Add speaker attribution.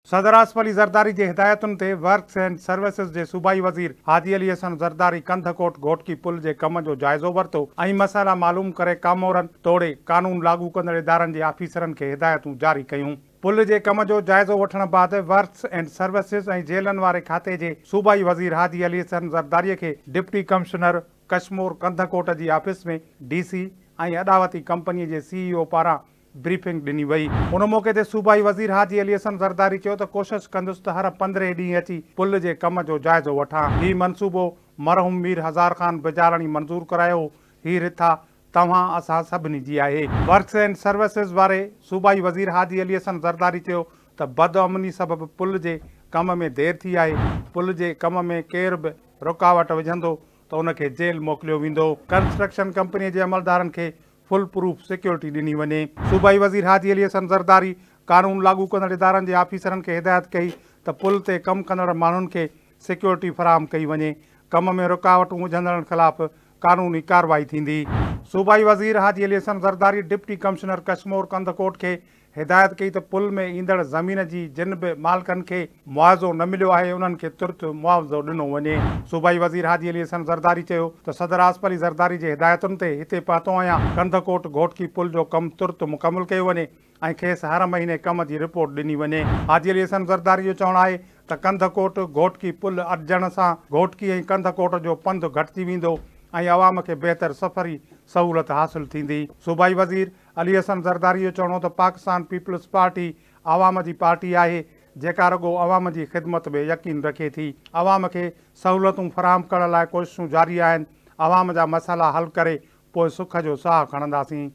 Speaker 1: सदर आसिफ अली ज़रदारी जे हिदायतुनि ते वर्क्स एंड सर्विसिस जे सूबाई वज़ीर हाजी अली हसन ज़रदारी कंधकोट घोटकी पुल जे कम जो जाइज़ो वरितो ऐं मसाइला मालूम करे कामोरनि तोड़े कानून लागू कंदड़ इदारनि जे आफ़ीसरनि खे हिदायतूं जारी कयूं। पुल जे कम जो जाइज़ो वठण बैदि वर्क्स एंड सर्विसिस ऐं जेलनि वारे खाते जे सूबाई वज़ीर हाजी अली हसन ज़रदारीअ खे डिप्टी कमिश्नर कश्मोर कंधकोट जी ऑफिस में DC ऐं अॾावती कंपनीअ जे CEO पारां ब्रीफिंग ॾिनी वई। उन मौक़े ते सूबाई वज़ीर हाजी अली हसन ज़रदारी चयो त कोशिशि कंदुसि त हर 15 ॾींहं अची पुल जे कम जो जाइज़ो वठां। ही मनसूबो मरहूम मीर हज़ार ख़ान बेजारणी मंज़ूर करायो। ही रिथा तव्हां असां सभिनी जी आहे। वर्क्स एंड सर्विसिस वारे सूबाई वज़ीर हाजी अली हसन ज़रदारी चयो त बदअमनी सबबि पुल जे कम में देरि थी आहे। पुल जे कम में केर बि रुकावट विझंदो त उनखे जेल मोकिलियो वेंदो। कंस्ट्रक्शन कंपनीअ जे अमलदारनि खे फुल प्रूफ सिक्योरिटी ॾिनी वञे। सूबाई वज़ीर हाजी अली हसन ज़रदारी कानून लागू कंदड़ इदारनि जे आफ़ीसरनि खे हिदायत कई त पुल ते कमु कंदड़ माण्हुनि खे सिक्योरिटी फ़राहम कई वञे। कम में रुकावटूं विझंदड़नि ख़िलाफ़ कानूनी कार्रवाई थींदी। सूबाई वज़ीर हाजी अली हसन ज़रदारी डिप्टी कमिश्नर कश्मोर कंधकोट खे हिदायत कई त पुल में ईंदड़ ज़मीन जी जिन बि मालिकनि खे मुआवज़ो न मिलियो आहे उन्हनि खे तुर्त मुआवज़ो ॾिनो वञे। सूबाई वज़ीर हाजी अली हसन ज़रदारी चयो त सदर आसिफ अली ज़रदारी जे हिदायतुनि ते हिते पहुतो आहियां। कंधकोट घोटकी पुल जो कमु तुर्त मुकमल कयो वञे ऐं खेसि हर महीने कम जी रिपोर्ट ॾिनी वञे। हाजी अली हसन ज़रदारी जो चवणु आहे त कंधकोट घोटकी पुल अॾजण सां घोटकी ऐं कंधकोट जो पंधु घटिजी वेंदो ऐं अवाम खे बहितर सफ़री सहूलियत हासिल थींदी। सूबाई वज़ीर अली हसन ज़रदारी जो चवणो त पाकिस्तान पीपल्स पार्टी आवाम जी पार्टी आहे जेका रुॻो अवाम जी ख़िदमत में यकीन रखे थी। अवाम खे सहूलियतूं फ़राहम करण लाइ कोशिशूं जारी आहिनि। अवाम जा मसाइला हल करे पोइ सुख जो साहु खणंदासीं।